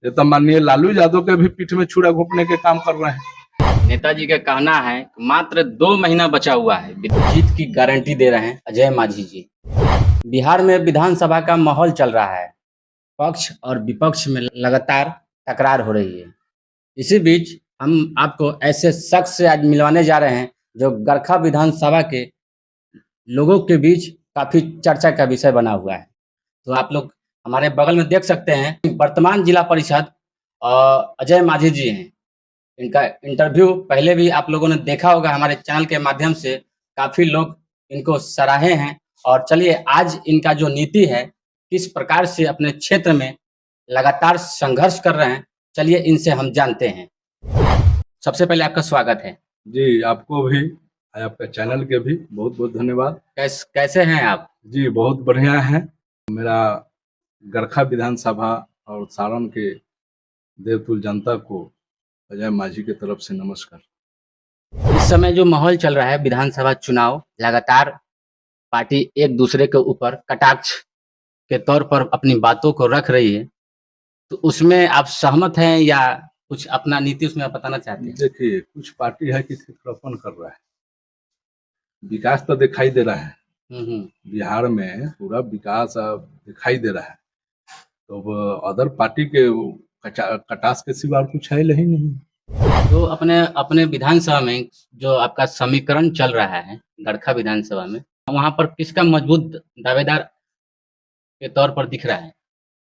ये तो माननीय लालू यादव के भी पीठ में छुरा घोंपने के काम कर रहे हैं। नेताजी का कहना है कि मात्र 2 महीना बचा हुआ है, जीत की गारंटी दे रहे हैं अजय मांझी जी। बिहार में विधानसभा का माहौल चल रहा है, पक्ष और विपक्ष में लगातार तकरार हो रही है। इसी बीच हम आपको ऐसे शख्स से आज मिलवाने जा रहे हैं जो गरखा विधानसभा के लोगों के बीच काफी चर्चा का विषय बना हुआ है। तो आप लोग हमारे बगल में देख सकते हैं कि वर्तमान जिला परिषद अजय मांझी जी हैं। इनका इंटरव्यू पहले भी आप लोगों ने देखा होगा हमारे चैनल के माध्यम से, काफी लोग इनको सराहे हैं। और चलिए आज इनका जो नीति है, किस प्रकार से अपने क्षेत्र में लगातार संघर्ष कर रहे हैं, चलिए इनसे हम जानते हैं। सबसे पहले आपका स्वागत है। जी, आपको भी और आपके चैनल के भी बहुत बहुत धन्यवाद। कैसे हैं आप? जी बहुत बढ़िया है। मेरा गरखा विधानसभा और सारण के देवतुल जनता को अजय मांझी की तरफ से नमस्कार। इस समय जो माहौल चल रहा है विधानसभा चुनाव, लगातार पार्टी एक दूसरे के ऊपर कटाक्ष के तौर पर अपनी बातों को रख रही है, तो उसमें आप सहमत हैं या कुछ अपना नीति उसमें आप बताना चाहते हैं? देखिए, कुछ पार्टी है कि थितरापन कर रहा है, विकास तो दिखाई दे रहा है। बिहार में पूरा विकास अब दिखाई दे रहा है, तो अब अदर पार्टी के कटास के सिवा और कुछ है ही नहीं। तो अपने अपने विधानसभा में जो आपका समीकरण चल रहा है गरखा विधानसभा में, वहां पर किसका मजबूत दावेदार के तौर पर दिख रहा है?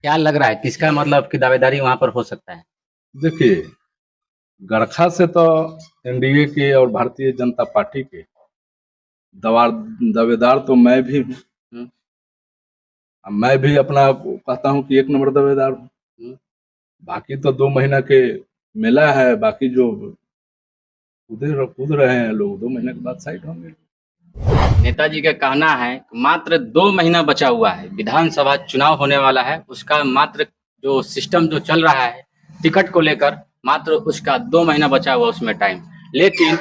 क्या लग रहा है किसका मतलब की दावेदारी वहां पर हो सकता है? देखिए, गरखा से तो एनडीए के और भारतीय जनता पार्टी के दावेदार तो मैं भी हूँ। मैं भी अपना कहता हूँ कि 1 नंबर दावेदार हूँ। बाकी तो 2 महीना के मेला है, बाकी जो कूद रहे हैं लोग 2 महीने के बाद साइड होंगे। नेताजी का कहना है कि मात्र 2 महीना बचा हुआ है, विधानसभा चुनाव होने वाला है, उसका मात्र जो सिस्टम जो चल रहा है टिकट को लेकर, मात्र उसका 2 महीना बचा हुआ उसमें टाइम। लेकिन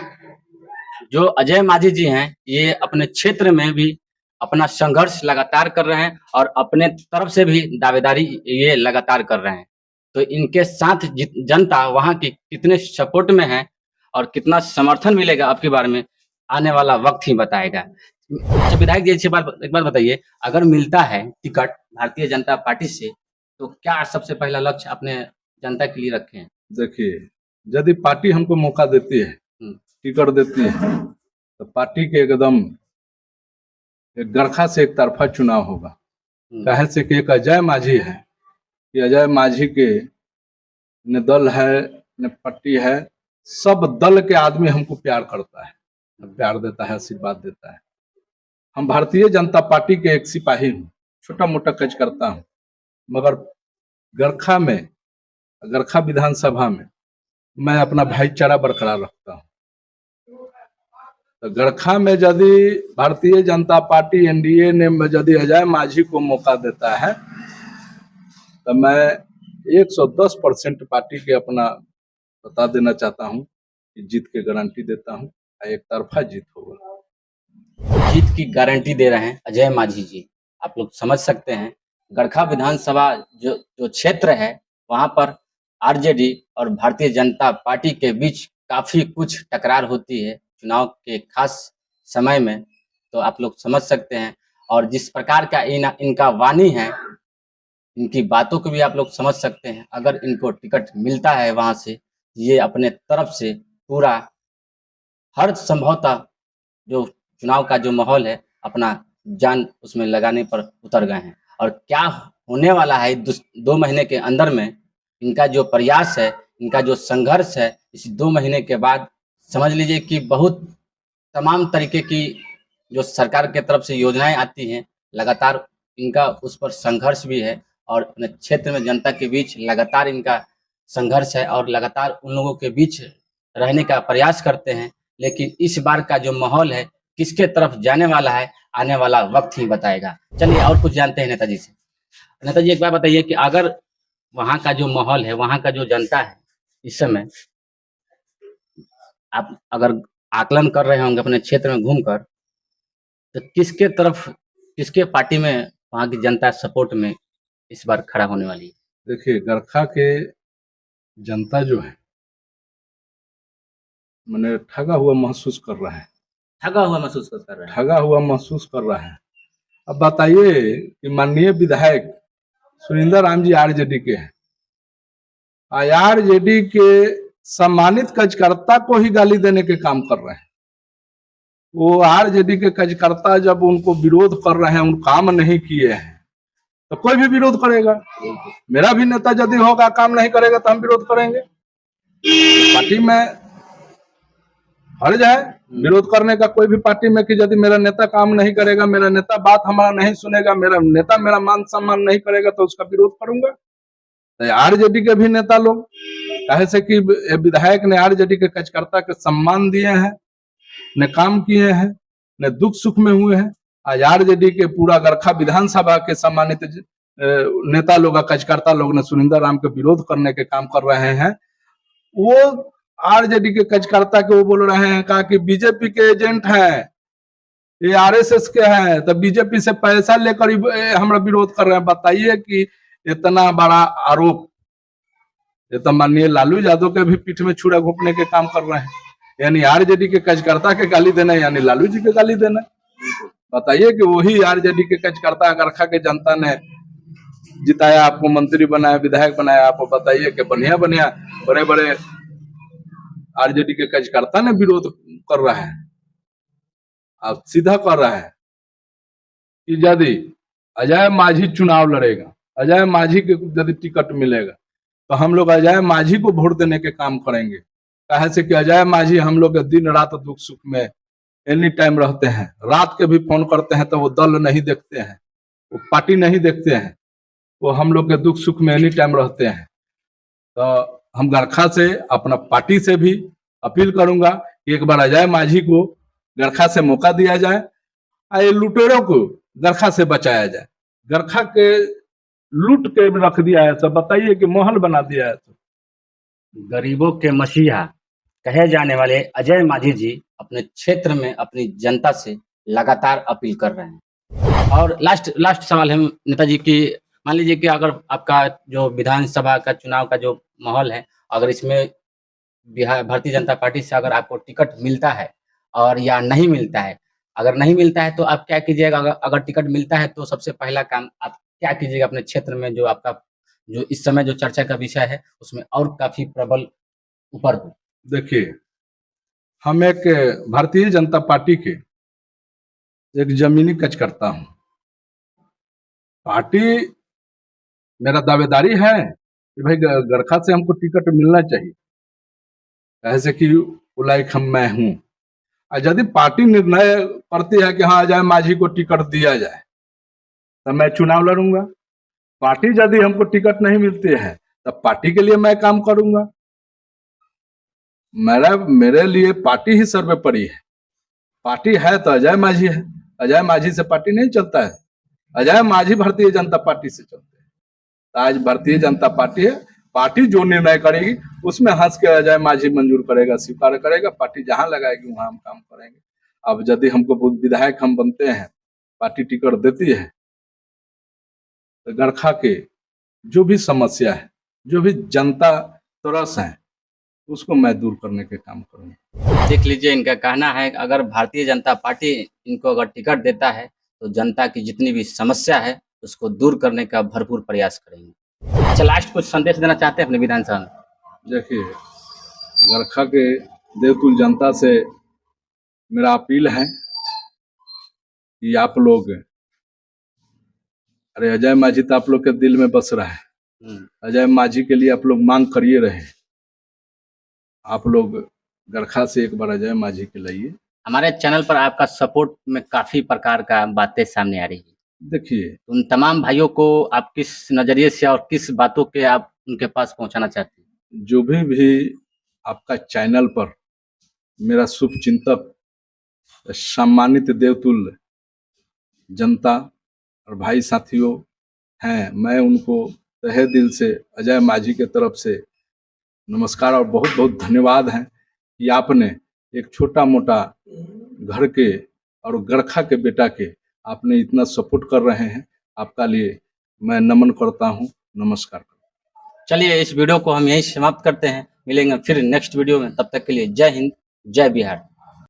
जो अजय मांझी जी हैं, ये अपने क्षेत्र में भी अपना संघर्ष लगातार कर रहे हैं और अपने तरफ से भी दावेदारी ये लगातार कर रहे हैं। तो इनके साथ जनता वहां की कितने सपोर्ट में है और कितना समर्थन मिलेगा आपके बारे में आने वाला वक्त ही बताएगा। अच्छा विधायक जी, एक बात बताइए, अगर मिलता है टिकट भारतीय जनता पार्टी से, तो क्या सबसे पहला लक्ष्य अपने जनता के लिए रखे हैं? देखिए, यदि पार्टी हमको मौका देती है, टिकट देती है, तो पार्टी के एकदम गरखा से एक तरफा चुनाव होगा। कहे से कि एक अजय मांझी है, कि अजय मांझी के न दल है न पार्टी है, सब दल के आदमी हमको प्यार करता है, प्यार देता है, आशीर्वाद देता है। हम भारतीय जनता पार्टी के एक सिपाही हूँ, छोटा मोटा कज करता हूँ, मगर गरखा विधानसभा में मैं अपना भाईचारा बरकरार रखता हूँ। तो गरखा में यदि भारतीय जनता पार्टी एनडीए ने यदि अजय मांझी को मौका देता है, तो मैं 110% पार्टी के अपना बता देना चाहता हूँ कि जीत की गारंटी देता हूँ, एक तरफा जीत होगा। जीत की गारंटी दे रहे हैं अजय मांझी जी। आप लोग समझ सकते हैं, गरखा विधानसभा जो क्षेत्र है, वहां पर आरजेडी और भारतीय जनता पार्टी के बीच काफी कुछ टकरार होती है चुनाव के खास समय में, तो आप लोग समझ सकते हैं। और जिस प्रकार का इनका वाणी है, इनकी बातों को भी आप लोग समझ सकते हैं। अगर इनको टिकट मिलता है वहां से, ये अपने तरफ से पूरा हर संभवतः जो चुनाव का जो माहौल है, अपना जान उसमें लगाने पर उतर गए हैं। और क्या होने वाला है 2 महीने के अंदर में, इनका जो प्रयास है, इनका जो संघर्ष है, इस 2 महीने के बाद समझ लीजिए कि बहुत तमाम तरीके की जो सरकार के तरफ से योजनाएं आती हैं, लगातार इनका उस पर संघर्ष भी है और अपने क्षेत्र में जनता के बीच लगातार इनका संघर्ष है और लगातार उन लोगों के बीच रहने का प्रयास करते हैं। लेकिन इस बार का जो माहौल है किसके तरफ जाने वाला है, आने वाला वक्त ही बताएगा। चलिए और कुछ जानते हैं नेताजी से। नेताजी एक बात बताइए कि अगर वहाँ का जो माहौल है, वहाँ का जो जनता है, इस समय आप अगर आकलन कर रहे होंगे अपने क्षेत्र में घूमकर, तो किसके तरफ, किसके पार्टी में वहाँ की जनता सपोर्ट में इस बार खड़ा होने वाली है? देखिए, गरखा के जनता जो है मैंने ठगा हुआ महसूस कर रहा है, ठगा हुआ महसूस कर रहे हैं। ठगा हुआ महसूस कर रहा है। अब बताइए कि माननीय विधायक सुरिंदर राम जी आरजेडी के हैं, आरजेडी के सम्मानित कार्यकर्ता को ही गाली देने के काम कर रहे हैं। वो आरजेडी के कार्यकर्ता जब उनको विरोध कर रहे हैं, उन काम नहीं किए हैं, तो कोई भी विरोध करेगा। मेरा भी नेता यदि होगा काम नहीं करेगा तो हम विरोध करेंगे। पार्टी में हर जाए विरोध करने का, कोई भी पार्टी में कि यदि मेरा नेता काम नहीं करेगा, मेरा नेता बात हमारा नहीं सुनेगा, मेरा नेता मेरा मान सम्मान नहीं करेगा तो उसका विरोध करूंगा। तो आरजेडी के भी नेता लोग कहे से कि विधायक ने आरजेडी के कार्यकर्ता के सम्मान दिए हैं, ने काम किए हैं, ने दुख सुख में हुए हैं। आज आरजेडी के पूरा गरखा विधानसभा के सम्मानित नेता लोग, कार्यकर्ता लोग ने सुरिंदर राम के विरोध करने के काम कर रहे हैं। वो आरजेडी के कार्यकर्ता के वो बोल रहे हैं, कहा कि बीजेपी के एजेंट हैं, ये आरएसएस के हैं, तो बीजेपी से पैसा लेकर हमारा विरोध कर रहे हैं। बताइए कि इतना बड़ा आरोप, ये तो माननीय लालू यादव के भी पीठ में छुरा घोंपने के काम कर रहे हैं। यानी आरजेडी के कार्यकर्ता के गाली देना यानी लालू जी के गाली देना। बताइए कि वही आरजेडी के कार्यकर्ता गरखा के जनता ने जिताया, आपको मंत्री बनाया, विधायक बनाया, आपको बताइए कि बढ़िया बढ़िया बड़े बड़े आरजेडी के कार्यकर्ता ने विरोध कर रहा है। आप सीधा कर रहा है कि यदि अजय मांझी चुनाव लड़ेगा, अजय मांझी के यदि टिकट मिलेगा तो हम लोग अजय मांझी को वोट देने के काम करेंगे। कहे से कि अजय मांझी हम लोग दिन रात दुख सुख में एनी टाइम रहते हैं, रात के भी फोन करते हैं तो वो दल नहीं देखते हैं, वो पार्टी नहीं देखते हैं, वो हम लोग के दुख सुख में एनी टाइम रहते हैं। तो हम गरखा से, अपना पार्टी से भी अपील करूंगा कि एक बार अजय मांझी को गरखा से मौका दिया जाए, ये लुटेरों को गरखा से बचाया जाए। गरखा के लूट के रख दिया है, सब बताइए कि महल बना दिया है। तो गरीबों के मसीहा कहे जाने वाले अजय मांझी जी अपने क्षेत्र में अपनी जनता से लगातार अपील कर रहे हैं। और लास्ट सवाल है नेताजी की, मान लीजिए कि अगर आपका जो विधानसभा का चुनाव का जो माहौल है, अगर इसमें बिहार भारतीय जनता पार्टी से अगर आपको टिकट मिलता है और या नहीं मिलता है, अगर नहीं मिलता है तो आप क्या कीजिएगा? अगर टिकट मिलता है तो सबसे पहला काम आप क्या कीजिएगा अपने क्षेत्र में, जो आपका जो इस समय जो चर्चा का विषय है उसमें और काफी प्रबल ऊपर हो? देखिए, हम एक भारतीय जनता पार्टी के एक जमीनी कार्यकर्ता हूं। पार्टी मेरा दावेदारी है कि भाई गरखा से हमको टिकट मिलना चाहिए, ऐसे कि लाइक मैं हूं। और यदि पार्टी निर्णय करती है कि हाँ अजय मांझी को टिकट दिया जाए तो मैं चुनाव लड़ूंगा। पार्टी यदि हमको टिकट नहीं मिलती है तब पार्टी के लिए मैं काम करूंगा। मेरे लिए पार्टी ही सर्वोपरि है। पार्टी है तो अजय मांझी है, अजय मांझी से पार्टी नहीं चलता है। अजय मांझी भारतीय जनता पार्टी से चलते हैं। तो आज भारतीय जनता पार्टी है, पार्टी जो निर्णय करेगी उसमें हंस के अजय मांझी मंजूर करेगा, स्वीकार करेगा। पार्टी जहां लगाएगी वहां हम काम करेंगे। अब यदि हमको विधायक हम बनते हैं, पार्टी टिकट देती है, तो गरखा के जो भी समस्या है, जो भी जनता तरस है, उसको मैं दूर करने के काम करूंगा। देख लीजिए, इनका कहना है कि अगर भारतीय जनता पार्टी इनको अगर टिकट देता है तो जनता की जितनी भी समस्या है उसको दूर करने का भरपूर प्रयास करेंगे। अच्छा, लास्ट कुछ संदेश देना चाहते हैं अपने विधानसभा में? देखिए, गरखा के देवतुल जनता से मेरा अपील है कि आप लोग, अरे अजय मांझी तो आप लोग के दिल में बस रहा है, अजय मांझी के लिए आप लोग मांग करिए रहे। आप लोग गरखा से एक बार अजय मांझी के लाइए। हमारे चैनल पर आपका सपोर्ट में काफी प्रकार का बातें सामने आ रही है। देखिए, उन तमाम भाइयों को आप किस नजरिए से और किस बातों के आप उनके पास पहुंचाना चाहते हैं? जो भी आपका चैनल पर मेरा शुभ चिंतक, सम्मानित देवतुल्य जनता और भाई साथियों हैं, मैं उनको तहे दिल से अजय मांझी के तरफ से नमस्कार और बहुत बहुत धन्यवाद है कि आपने एक छोटा मोटा घर के और गरखा के बेटा के आपने इतना सपोर्ट कर रहे हैं। आपका लिए मैं नमन करता हूं, नमस्कार। चलिए इस वीडियो को हम यहीं समाप्त करते हैं, मिलेंगे फिर नेक्स्ट वीडियो में, तब तक के लिए जय हिंद, जय बिहार।